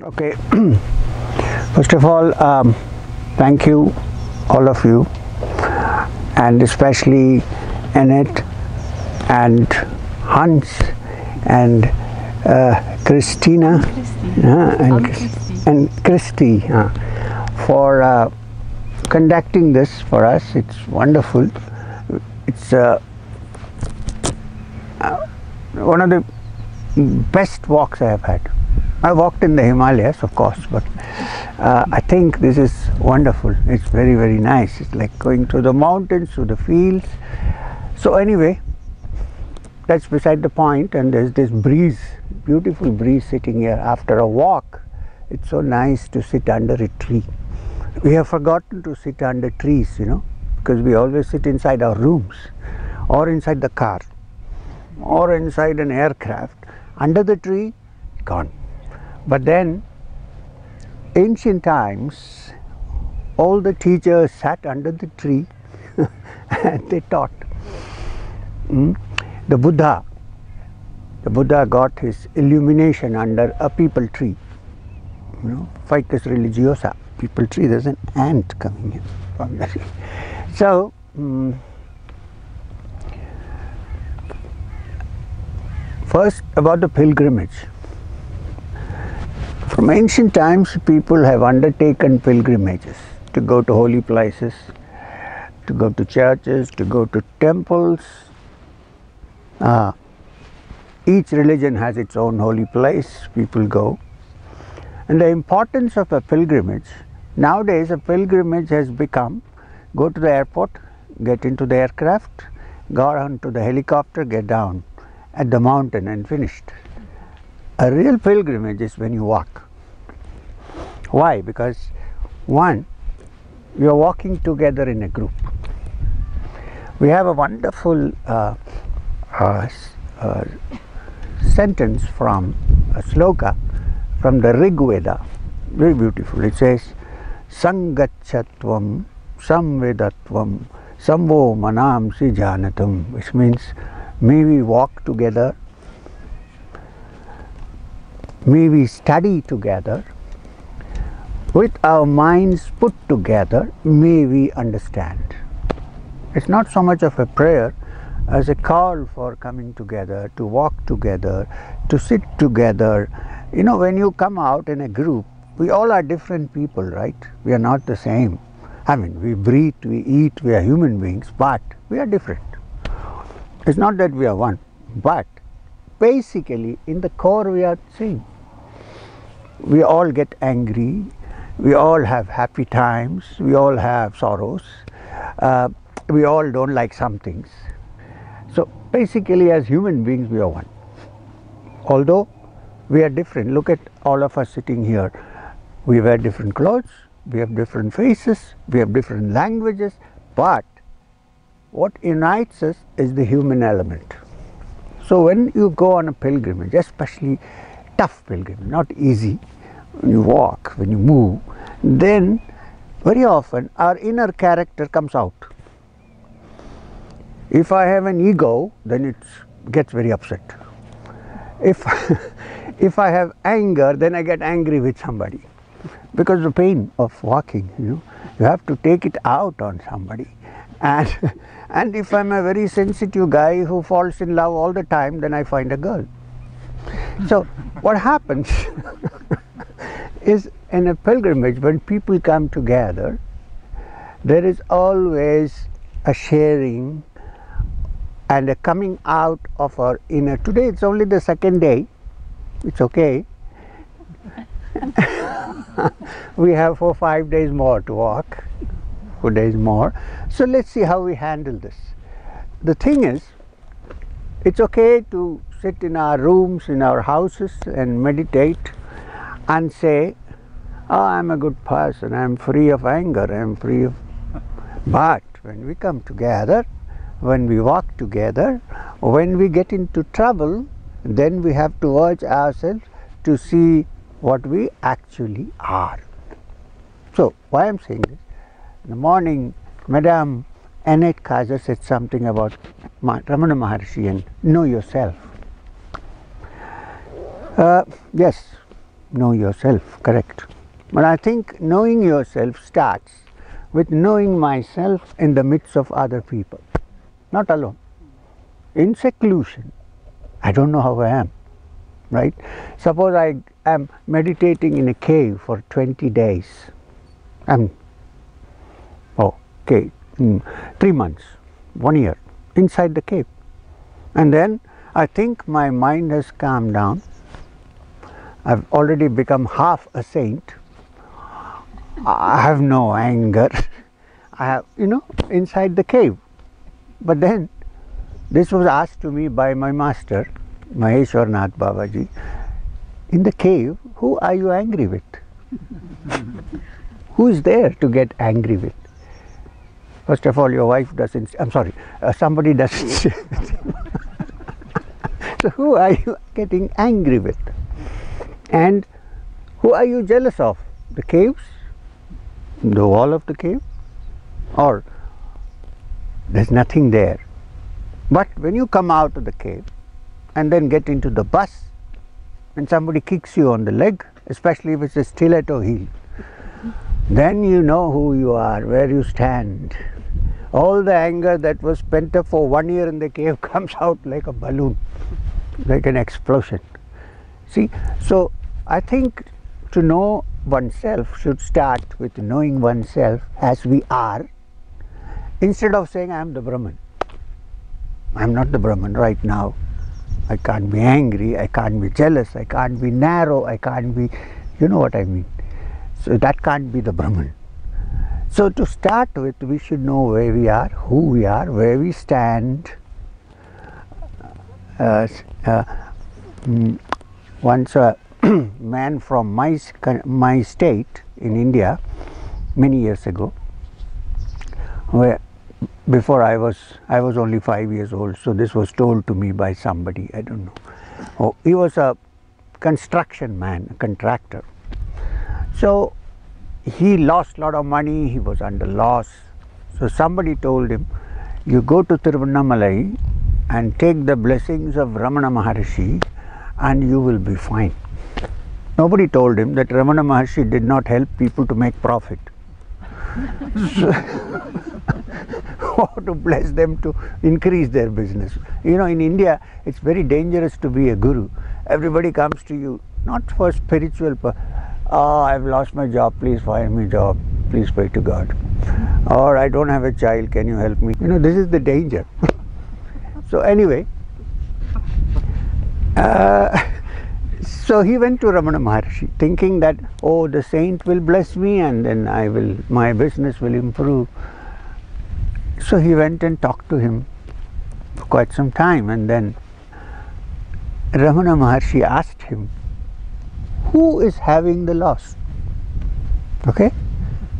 Okay, first of all, thank you, all of you, and especially Annette and Hans and Christina and Christy for conducting this for us. It's wonderful. It's one of the best walks I have had. I walked in the Himalayas, of course, but I think this is wonderful. It's very, very nice. It's like going through the mountains, through the fields. So anyway, that's beside the point, and there's this breeze, beautiful breeze sitting here after a walk. It's so nice to sit under a tree. We have forgotten to sit under trees, because we always sit inside our rooms or inside the car or inside an aircraft. Under the tree, gone. But then, ancient times, all the teachers sat under the tree and they taught. The Buddha got his illumination under a peepal tree. Ficus religiosa, peepal tree. There's an ant coming in from the tree. So, first about the pilgrimage. From ancient times, people have undertaken pilgrimages to go to holy places, to go to churches, to go to temples. Each religion has its own holy place, people go. And the importance of a pilgrimage, nowadays a pilgrimage has become, go to the airport, get into the aircraft, go onto the helicopter, get down at the mountain and finished. A real pilgrimage is when you walk. Why? Because one, you are walking together in a group. We have a wonderful sentence from a sloka from the Rig Veda, very beautiful. It says, Sangachatvam samvedatvam samvo manamsi janatam, which means may we walk together, may we study together, with our minds put together, may we understand. It's not so much of a prayer as a call for coming together, to walk together, to sit together. When you come out in a group, we all are different people, right? We are not the same. I mean, we breathe, we eat, we are human beings, but we are different. It's not that we are one, but basically in the core we are the same. We all get angry, we all have happy times, we all have sorrows, we all don't like some things. So basically as human beings we are one. Although we are different, look at all of us sitting here. We wear different clothes, we have different faces, we have different languages, but what unites us is the human element. So when you go on a pilgrimage, especially tough pilgrimage, not easy, when you walk, when you move, then very often our inner character comes out. If I have an ego, then it gets very upset. If I have anger, then I get angry with somebody. Because the pain of walking, you have to take it out on somebody. And if I'm a very sensitive guy who falls in love all the time, then I find a girl. So what happens is in a pilgrimage, when people come together, there is always a sharing and a coming out of our inner. Today it's only the second day, it's okay. We have 4 or 5 days more to walk, 4 days more. So let's see how we handle this. The thing is, it's okay to sit in our rooms, in our houses and meditate and say, oh, I'm a good person, I'm free of anger, I'm free of... But when we come together, when we walk together, when we get into trouble, then we have to urge ourselves to see what we actually are. So, why I'm saying this? In the morning, Madame Annette Kaiser said something about Ramana Maharshi and know yourself. Yes, know yourself, correct. But I think knowing yourself starts with knowing myself in the midst of other people, not alone, in seclusion. I don't know how I am, right? Suppose I am meditating in a cave for 20 days. Okay, 3 months, 1 year, inside the cave. And then I think my mind has calmed down. I've already become half a saint. I have no anger. I have, inside the cave. But then this was asked to me by my master, Maheshwarnath Babaji, in the cave, who are you angry with? Who is there to get angry with? First of all, your wife doesn't, somebody doesn't say anything. So who are you getting angry with? And who are you jealous of? The caves? The wall of the cave? Or there's nothing there. But when you come out of the cave and then get into the bus and somebody kicks you on the leg, especially if it's a stiletto heel, then you know who you are, where you stand. All the anger that was pent up for 1 year in the cave comes out like a balloon, like an explosion. See, so I think to know oneself should start with knowing oneself as we are, instead of saying I am the Brahman. I am not the Brahman right now. I can't be angry, I can't be jealous, I can't be narrow, I can't be, you know what I mean. So that can't be the Brahman. So to start with, we should know where we are, who we are, where we stand. Once a man from my state in India, many years ago, where before I was only 5 years old, so this was told to me by somebody, I don't know. Oh, he was a construction man, a contractor. So he lost a lot of money, he was under loss. So somebody told him, you go to Thiruvananthapuram and take the blessings of Ramana Maharshi and you will be fine. Nobody told him that Ramana Maharshi did not help people to make profit. Or to bless them to increase their business. You know, in India, it's very dangerous to be a guru. Everybody comes to you, not for spiritual I've lost my job, please find me a job, please pray to God. Or I don't have a child, can you help me? You know, this is the danger. So anyway, so he went to Ramana Maharshi thinking that, oh, the saint will bless me and then my business will improve. So he went and talked to him for quite some time, and then Ramana Maharshi asked him, who is having the loss? Okay?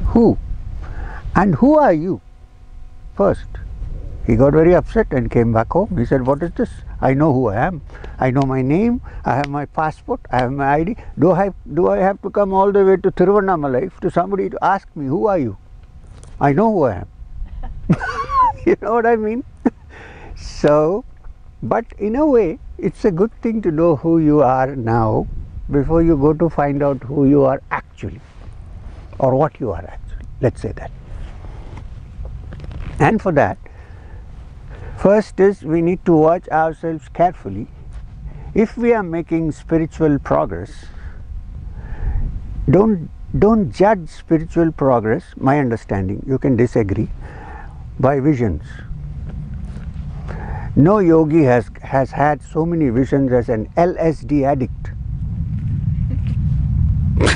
Who? And who are you? First. He got very upset and came back home. He said, what is this? I know who I am. I know my name. I have my passport. I have my ID. Do I have to come all the way to Thiruvananthapuram to somebody to ask me, who are you? I know who I am. You know what I mean? So, but in a way, it's a good thing to know who you are now before you go to find out who you are actually, or what you are actually. Let's say that. And for that, first is we need to watch ourselves carefully. If we are making spiritual progress, don't judge spiritual progress, my understanding, you can disagree, by visions. No yogi has had so many visions as an LSD addict.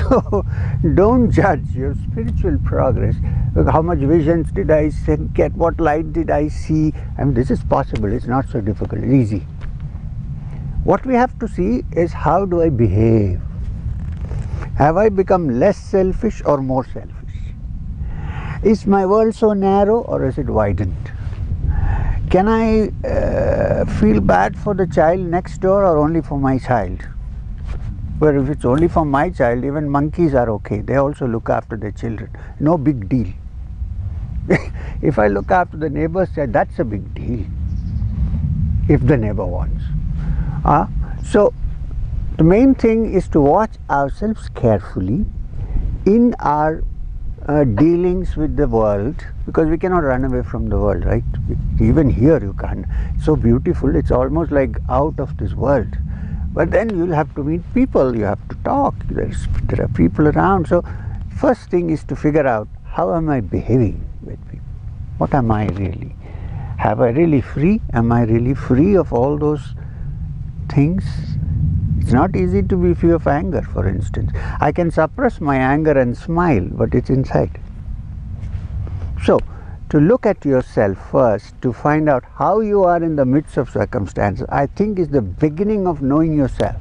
So don't judge your spiritual progress. How much visions did I get? What light did I see? I mean, this is possible. It's not so difficult. It's easy. What we have to see is, how do I behave? Have I become less selfish or more selfish? Is my world so narrow or is it widened? Can I feel bad for the child next door or only for my child? Well, if it's only for my child, even monkeys are okay. They also look after their children. No big deal. If I look after the neighbor's child, that's a big deal. If the neighbor wants. So The main thing is to watch ourselves carefully in our dealings with the world, because we cannot run away from the world, right? Even here you can't. It's so beautiful, it's almost like out of this world. But then you'll have to meet people, you have to talk, there are people around. So first thing is to figure out, how am I behaving with people? What am I really? Have I really free? Am I really free of all those things? It's not easy to be free of anger, for instance. I can suppress my anger and smile, but it's inside. So, to look at yourself first, to find out how you are in the midst of circumstances, I think is the beginning of knowing yourself.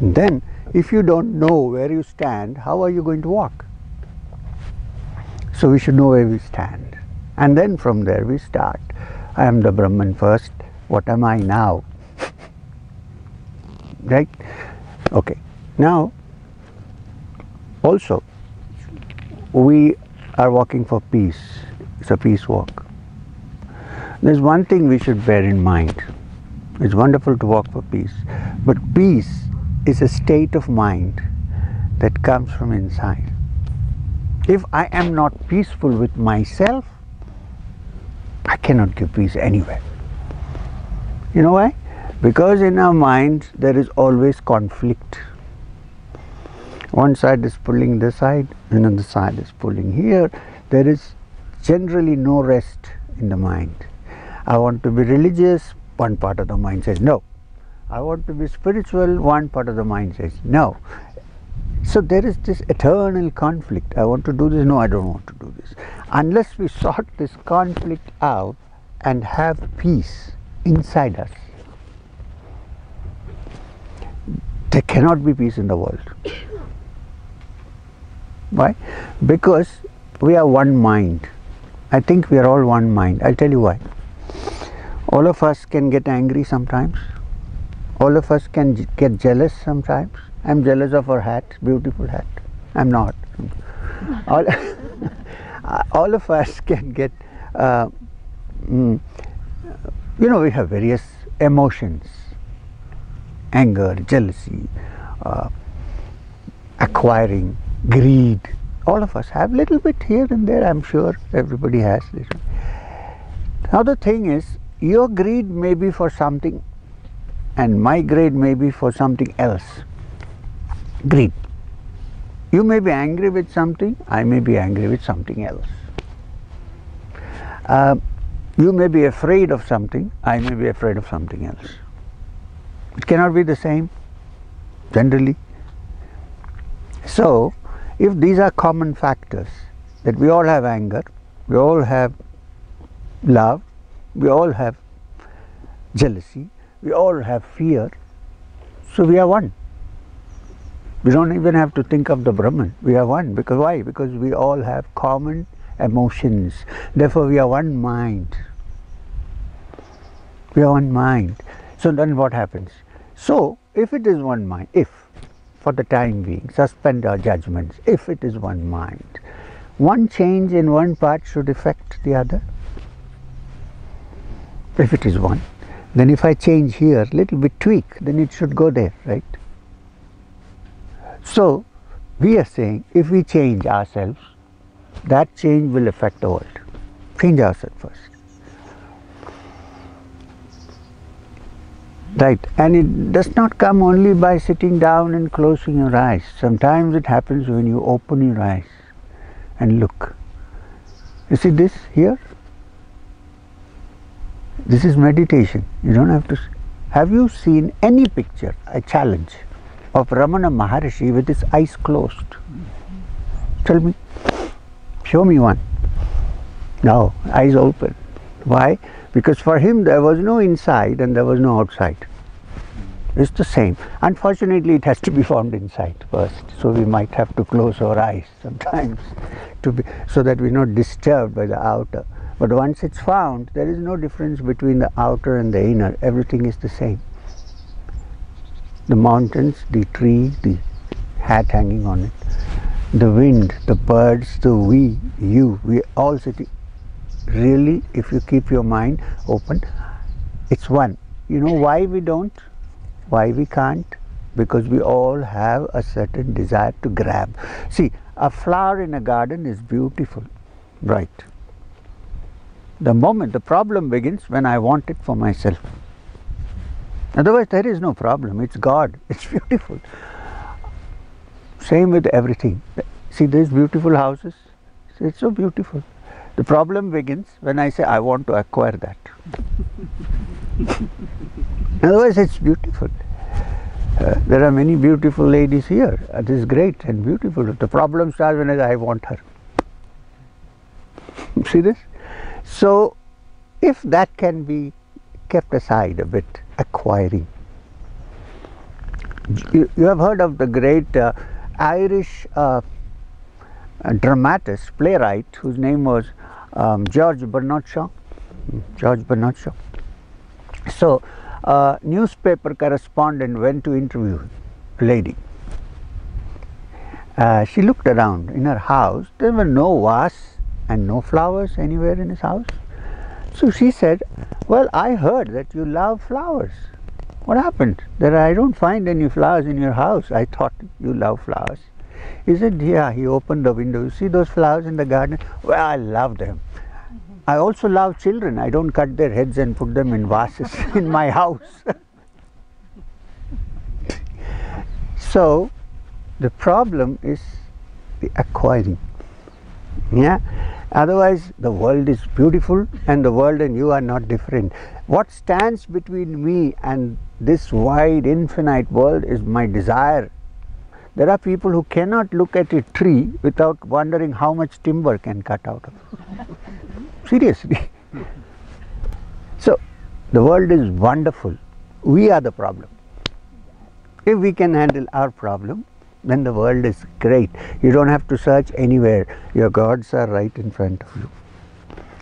Then, if you don't know where you stand, how are you going to walk? So we should know where we stand. And then from there we start. I am the Brahman first. What am I now? Right? Okay. Now, also, we are walking for peace. It's a peace walk. There's one thing we should bear in mind. It's wonderful to walk for peace. But peace is a state of mind that comes from inside. If I am not peaceful with myself, I cannot give peace anywhere. You know why? Because in our mind there is always conflict. One side is pulling this side, another side is pulling here. There is generally no rest in the mind. I want to be religious, one part of the mind says no. I want to be spiritual, one part of the mind says no. So there is this eternal conflict. I want to do this, no, I don't want to do this. Unless we sort this conflict out and have peace inside us, there cannot be peace in the world. Why? Because we are one mind. I think we are all one mind. I'll tell you why. All of us can get angry sometimes. All of us can get jealous sometimes. I'm jealous of her hat, beautiful hat. I'm not. All of us can get, we have various emotions. Anger, jealousy, acquiring, greed. All of us have little bit here and there, I'm sure everybody has this. Now the thing is, your greed may be for something and my greed may be for something else. Greed. You may be angry with something, I may be angry with something else. You may be afraid of something, I may be afraid of something else. It cannot be the same, generally. So, if these are common factors, that we all have anger, we all have love, we all have jealousy, we all have fear, so we are one. We don't even have to think of the Brahman, we are one. Because why? Because we all have common emotions, therefore we are one mind. We are one mind. So then what happens? So, if it is one mind, if, for the time being, suspend our judgments, if it is one mind, one change in one part should affect the other. If it is one, then if I change here, little bit tweak, then it should go there, right? So, we are saying, if we change ourselves, that change will affect the world. Change ourselves first. Right, and it does not come only by sitting down and closing your eyes. Sometimes it happens when you open your eyes and look. You see this here? This is meditation. You don't have to. Have you seen any picture, I challenge, of Ramana Maharshi with his eyes closed? Tell me. Show me one. No, eyes open. Why? Because for him there was no inside and there was no outside. It's the same. Unfortunately, it has to be found inside first. So we might have to close our eyes sometimes so that we're not disturbed by the outer. But once it's found, there is no difference between the outer and the inner. Everything is the same. The mountains, the tree, the hat hanging on it, the wind, the birds, the we, you, we all sitting. Really, if you keep your mind open, it's one. You know why we don't? Why we can't? because we all have a certain desire to grab. See, a flower in a garden is beautiful, right? The problem begins when I want it for myself. Otherwise there is no problem, it's God, it's beautiful. Same with everything. See these beautiful houses, it's so beautiful. The problem begins when I say I want to acquire that. Otherwise it's beautiful. There are many beautiful ladies here. This is great and beautiful. The problem starts when I want her. See this? So if that can be kept aside a bit, acquiring. You have heard of the great Irish dramatist, playwright, whose name was George Bernard Shaw. George Bernard Shaw. So a newspaper correspondent went to interview a lady. She looked around in her house. There were no vase and no flowers anywhere in his house. So she said, well, I heard that you love flowers. What happened? I don't find any flowers in your house. I thought you love flowers. He said, yeah. He opened the window. You see those flowers in the garden? Well, I love them. I also love children. I don't cut their heads and put them in vases in my house. So the problem is the acquiring. Yeah. Otherwise the world is beautiful and the world and you are not different. What stands between me and this wide infinite world is my desire. There are people who cannot look at a tree without wondering how much timber can cut out of it. Seriously. So the world is wonderful. We are the problem. If we can handle our problem, then the world is great. You don't have to search anywhere. Your gods are right in front of you.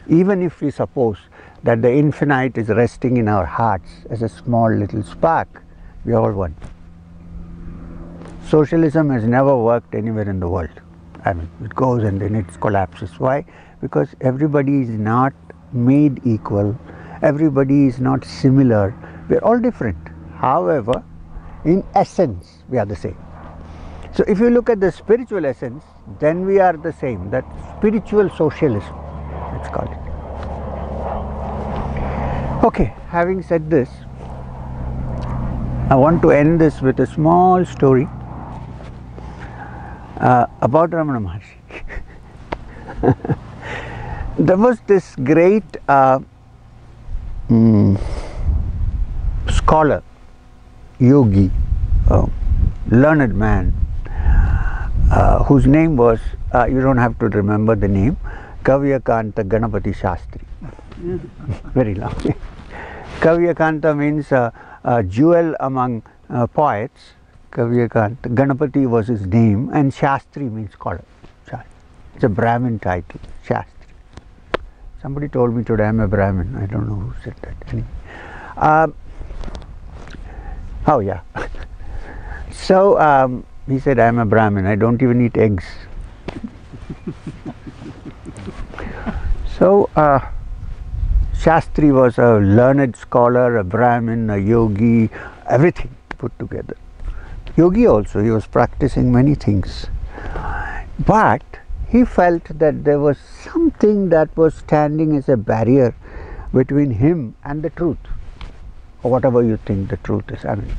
Even if we suppose that the infinite is resting in our hearts as a small little spark, we are all one. Socialism has never worked anywhere in the world. I mean, it goes and then it collapses. Why? Because everybody is not made equal. Everybody is not similar. We are all different. However, in essence, we are the same. So if you look at the spiritual essence, then we are the same. That's spiritual socialism, let's call it. Okay, having said this, I want to end this with a small story about Ramana Maharshi. There was this great scholar, Yogi, learned man, whose name was, you don't have to remember the name, Kavyakanta Ganapati Shastri. Very long. Kavyakanta means a jewel among poets. Kavyakanta, Ganapati was his name, and Shastri means scholar. It's a Brahmin title, Shastri. Somebody told me today I'm a Brahmin. I don't know who said that. Anyway. Oh yeah. So he said, I'm a Brahmin, I don't even eat eggs. So Shastri was a learned scholar, a Brahmin, a yogi, everything put together. Yogi also, he was practicing many things. But he felt that there was something that was standing as a barrier between him and the truth, or whatever you think the truth is. I mean,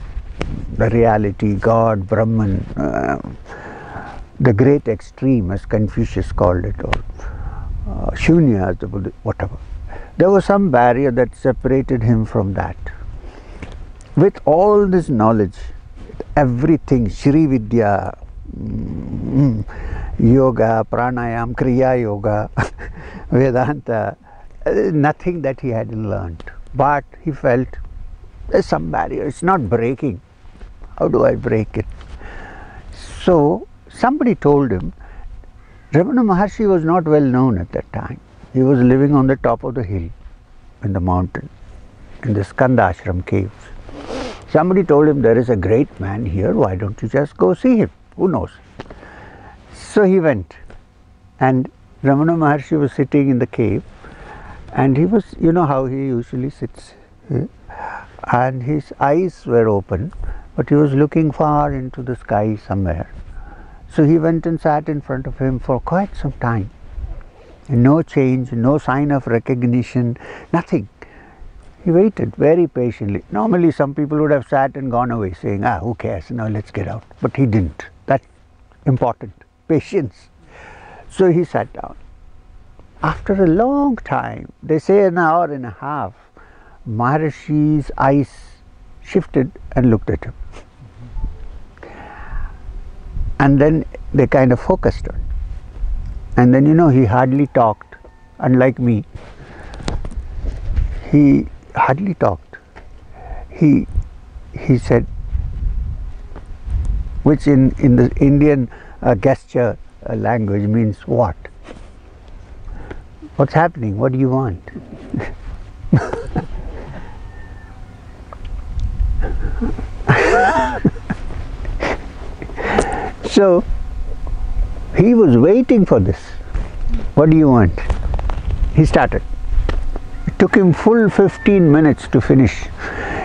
the reality, God, Brahman, the great extreme as Confucius called it, or Shunya as the Buddha, whatever. There was some barrier that separated him from that. With all this knowledge, everything, Shri Vidya, yoga, pranayam, kriya yoga, Vedanta, nothing that he hadn't learned. But he felt there's some barrier, it's not breaking. How do I break it? So somebody told him, Ramana Maharshi was not well known at that time. He was living on the top of the hill in the mountain, in the Skanda Ashram caves. Somebody told him, there is a great man here, why don't you just go see him? Who knows? So he went, and Ramana Maharshi was sitting in the cave, and he was, you know how he usually sits, and his eyes were open, but he was looking far into the sky somewhere. So he went and sat in front of him for quite some time. And no change, no sign of recognition, nothing. He waited very patiently. Normally some people would have sat and gone away saying, who cares, now let's get out. But he didn't. That's important. Patience. So he sat down. After a long time, they say an hour and a half, Maharshi's eyes shifted and looked at him. And then they kind of focused on. And then he hardly talked, unlike me. He hardly talked. He said, which in the Indian gesture language means what? What's happening? What do you want? So he was waiting for this. What do you want? He started. It took him full 15 minutes to finish.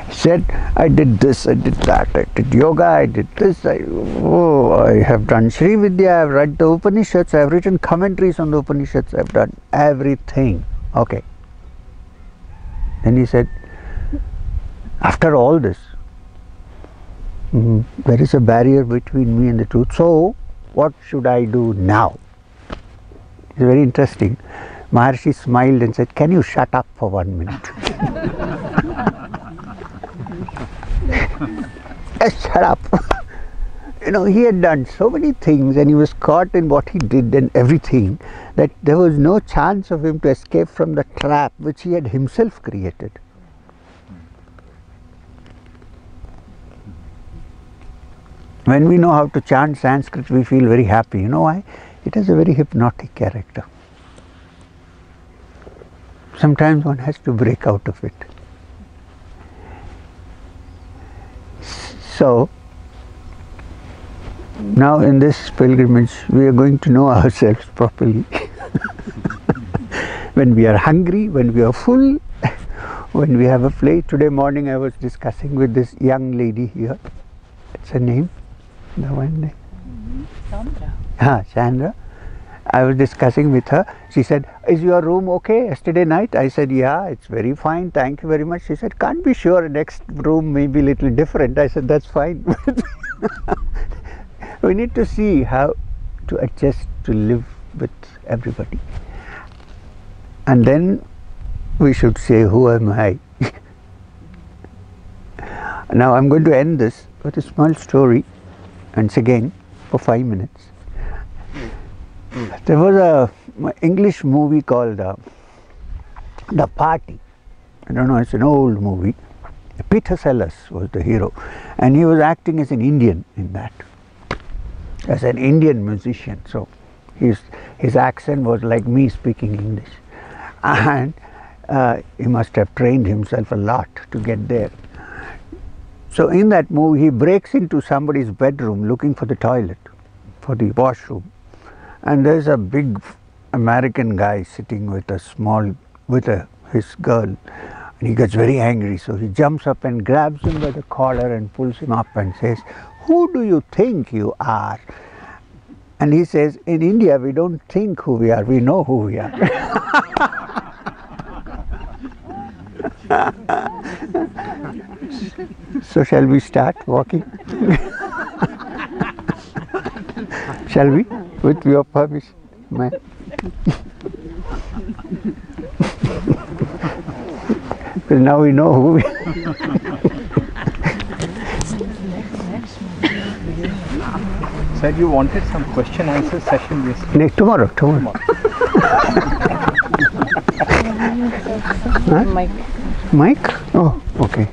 He said, I did this, I did that, I did yoga, I did this, I have done Sri Vidya, I have read the Upanishads, I have written commentaries on the Upanishads, I have done everything. Okay. Then he said, after all this, there is a barrier between me and the truth. So, what should I do now? It's very interesting. Maharshi smiled and said, can you shut up for 1 minute? Just shut up. He had done so many things and he was caught in what he did and everything that there was no chance of him to escape from the trap which he had himself created. When we know how to chant Sanskrit, we feel very happy. You know why? It has a very hypnotic character. Sometimes one has to break out of it. So, now in this pilgrimage, we are going to know ourselves properly. When we are hungry, when we are full, when we have a plate. Today morning I was discussing with this young lady here. What's her name? The one name? Chandra. Chandra. I was discussing with her. She said, is your room okay yesterday night? I said, yeah, it's very fine. Thank you very much. She said, can't be sure. Next room may be a little different. I said, that's fine. We need to see how to adjust to live with everybody. And then we should say, who am I? Now I'm going to end this with a small story. Once again, for 5 minutes. There was an English movie called The Party. I don't know, it's an old movie. Peter Sellers was the hero. And he was acting as an Indian in that. As an Indian musician. So his accent was like me speaking English. And he must have trained himself a lot to get there. So in that movie, he breaks into somebody's bedroom looking for the toilet, for the washroom. And there's a big American guy sitting with his girl. And he gets very angry. So he jumps up and grabs him by the collar and pulls him up and says, who do you think you are? And he says, in India, we don't think who we are, we know who we are. So shall we start walking? Shall we? With your permission, ma'am. Because now we know who we are. Said you wanted some question answer session yesterday. Tomorrow. Huh? Mike. Mike? Oh, okay.